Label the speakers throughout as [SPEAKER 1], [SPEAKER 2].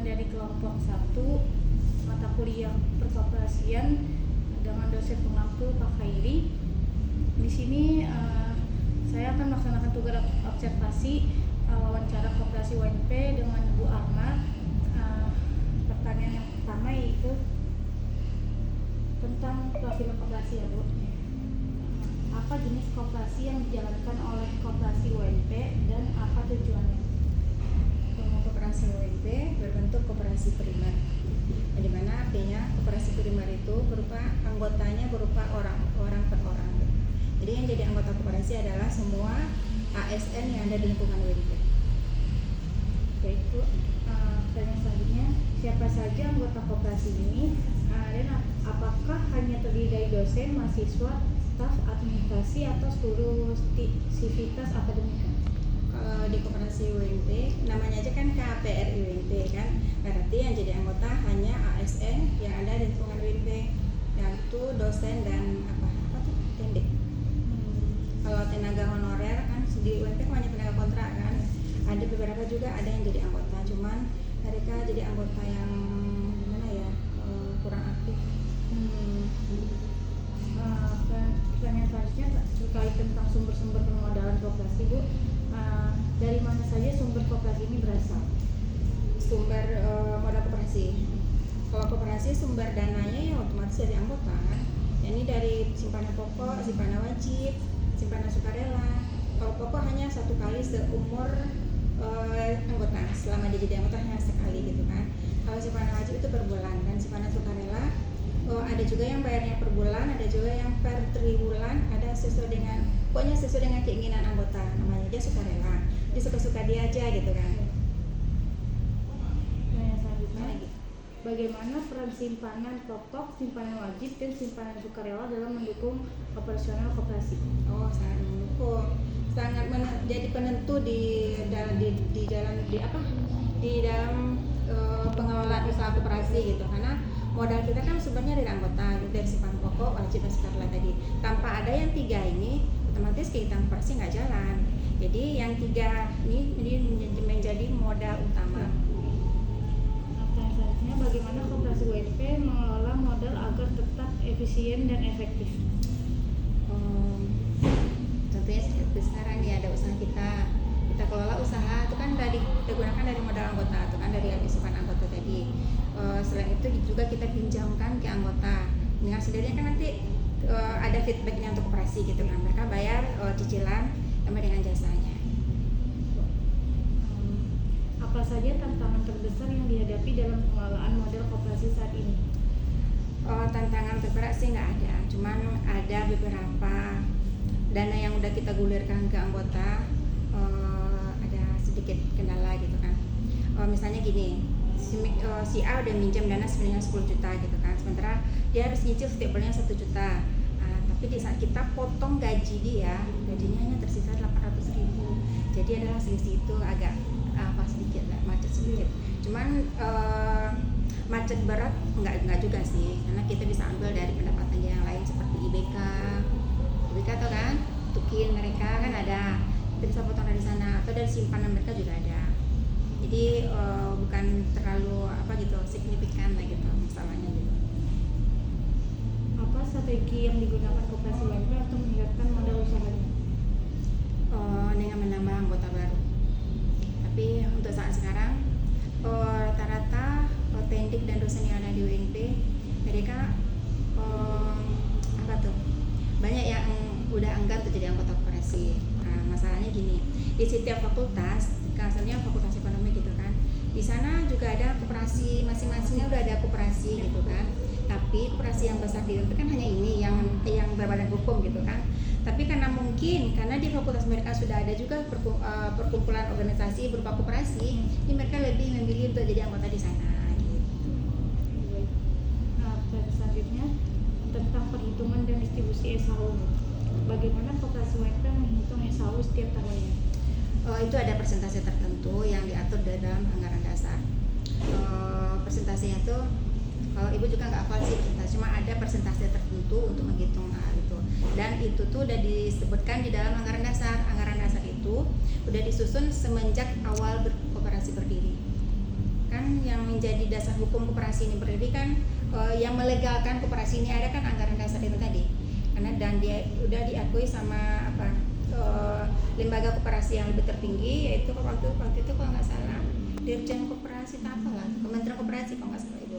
[SPEAKER 1] dari kelompok 1 mata kuliah perkoperasian dengan dosen pengampu Pak Khairi. Di sini saya akan melaksanakan tugas observasi wawancara koperasi UNP dengan Bu Arma. Pertanyaan yang pertama yaitu tentang profil koperasi ya Bu. Apa jenis koperasi yang dijalankan oleh koperasi UNP dan apa tujuannya?
[SPEAKER 2] Koperasi UNP berbentuk koperasi primer, di mana artinya koperasi primer itu berupa anggotanya berupa orang per orang. Jadi yang jadi anggota koperasi adalah semua ASN yang ada di lingkungan UNP.
[SPEAKER 1] Baik Bu, pertanyaan selanjutnya, siapa saja anggota koperasi ini dan apakah hanya terdiri dari dosen, mahasiswa, staf, administrasi atau seluruh sivitas akademika?
[SPEAKER 2] Kalau di koperasi UNP, namanya aja kan KPRI UNP kan, berarti yang jadi anggota hanya ASN yang ada di lingkungan UNP, yaitu dosen dan apa tuh tendik. Kalau tenaga honorer kan di UNP kan hanya tenaga kontrak kan, ada beberapa juga ada yang jadi anggota, cuman mereka jadi anggota yang gimana ya, kurang aktif.
[SPEAKER 1] Pertanyaan selanjutnya terkait tentang sumber-sumber permodalan koperasi Bu. Dari mana saja sumber koperasi ini berasal?
[SPEAKER 2] Sumber modal koperasi. Kalau koperasi sumber dananya ya otomatis dari anggota kan. Ini dari simpanan pokok, simpanan wajib, simpanan sukarela. Kalau pokok hanya 1 kali seumur anggota, selama dia jadi anggota hanya sekali gitu kan. Kalau simpanan wajib itu per bulan, dan simpanan sukarela ada juga yang bayarnya per bulan, ada juga yang per triwulan, ada sesuai dengan keinginan anggota, namanya aja sukarela. Dia suka-suka dia aja gitu kan.
[SPEAKER 1] Nah, yang selanjutnya, bagaimana peran simpanan pokok, simpanan wajib, dan simpanan sukarela dalam mendukung operasional koperasi?
[SPEAKER 2] Sangat mendukung, sangat jadi penentu di dalam pengelolaan usaha koperasi gitu, karena modal kita kan sebenarnya dari anggota, dari simpanan pokok, wajib, dan sukarela tadi. Tanpa ada yang 3 ini, otomatis kegiatan koperasi nggak jalan. Jadi yang 3 ini menjadi modal utama.
[SPEAKER 1] Selanjutnya, bagaimana koperasi UNP mengelola modal agar tetap efisien dan efektif?
[SPEAKER 2] Contohnya seperti sekarang nih, ada usaha kita kelola usaha itu kan kita gunakan dari modal anggota, itu kan dari simpan anggota tadi. Selain itu juga kita pinjamkan ke anggota. Dengan sendirinya kan nanti ada feedbacknya untuk koperasi gitu kan, mereka bayar cicilan sama dengan jasanya.
[SPEAKER 1] Apa saja tantangan terbesar yang dihadapi dalam pengelolaan modal koperasi saat ini?
[SPEAKER 2] Tantangan terberat sih nggak ada, cuman ada beberapa dana yang udah kita gulirkan ke anggota, ada sedikit kendala gitu kan. Misalnya gini, si A udah minjam dana sebenarnya 10 juta gitu kan, sementara dia harus nyicil setiap bulannya 1 juta. Tapi di saat kita potong gaji dia, gajinya hanya tersisa 800.000. Jadi adalah selisih itu agak sedikit lah, macet sedikit. Cuman macet berat enggak juga sih, karena kita bisa ambil dari pendapatan dia yang lain seperti IBK tau kan, tukin mereka kan ada, kita bisa potong dari sana, atau dari simpanan mereka juga ada. Jadi bukan terlalu signifikan lah gitu masalahnya gitu.
[SPEAKER 1] Apa strategi yang digunakan koperasi UNP untuk meningkatkan modal usahanya?
[SPEAKER 2] Dengan menambah anggota baru. Tapi untuk saat sekarang rata-rata tendik dan dosen yang ada di UNP mereka banyak yang udah enggan untuk jadi anggota koperasi. Masalahnya gini, di setiap fakultas, misalnya fakultas ekonomi gitu kan, di sana juga ada koperasi, masing-masingnya udah ada koperasi gitu kan. Tapi koperasi yang besar di UNP kan hanya ini yang berbadan hukum gitu kan. Tapi karena di fakultas mereka sudah ada juga perkumpulan organisasi berupa koperasi, jadi mereka lebih memilih untuk jadi anggota di sana gitu.
[SPEAKER 1] Nah, selanjutnya tentang perhitungan dan distribusi SHU. Bagaimana koperasi UNP menghitung SHU setiap tahunnya?
[SPEAKER 2] Itu ada persentase tertentu yang diatur dalam anggaran dasar. Persentasenya itu kalau ibu juga nggak hafal sih persentase, cuma ada persentase tertentu untuk menghitung hal itu. Dan itu tuh udah disebutkan di dalam anggaran dasar. Anggaran dasar itu udah disusun semenjak awal koperasi berdiri. Kan yang menjadi dasar hukum koperasi ini berdiri kan yang melegalkan koperasi ini ada kan anggaran dasar itu tadi, karena dan dia udah diakui sama lembaga koperasi yang lebih tertinggi, yaitu waktu itu kalau nggak salah Dirjen Koperasi tak apa lah, Kementerian Koperasi kalau nggak salah Ibu.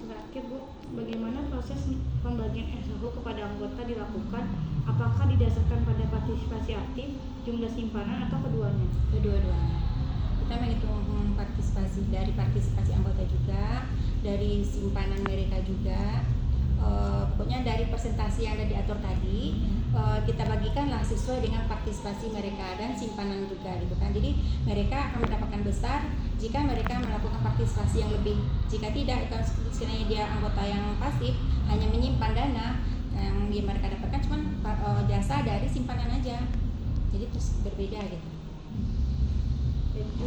[SPEAKER 1] Terakhir Bu, bagaimana proses pembagian SHU kepada anggota dilakukan? Apakah didasarkan pada partisipasi aktif, jumlah simpanan, atau keduanya?
[SPEAKER 2] Kedua-duanya. Kita menghitung partisipasi anggota juga, dari simpanan mereka juga. Pokoknya dari persentase yang ada diatur tadi, kita bagikanlah sesuai dengan partisipasi mereka dan simpanan juga gitu kan. Jadi mereka akan mendapatkan besar jika mereka melakukan partisipasi yang lebih. Jika tidak, kan sebenarnya dia anggota yang pasif, hanya menyimpan dana yang mereka dapatkan cuma jasa dari simpanan aja. Jadi terus berbeda gitu.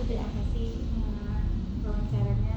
[SPEAKER 1] Terima kasih wawancaranya.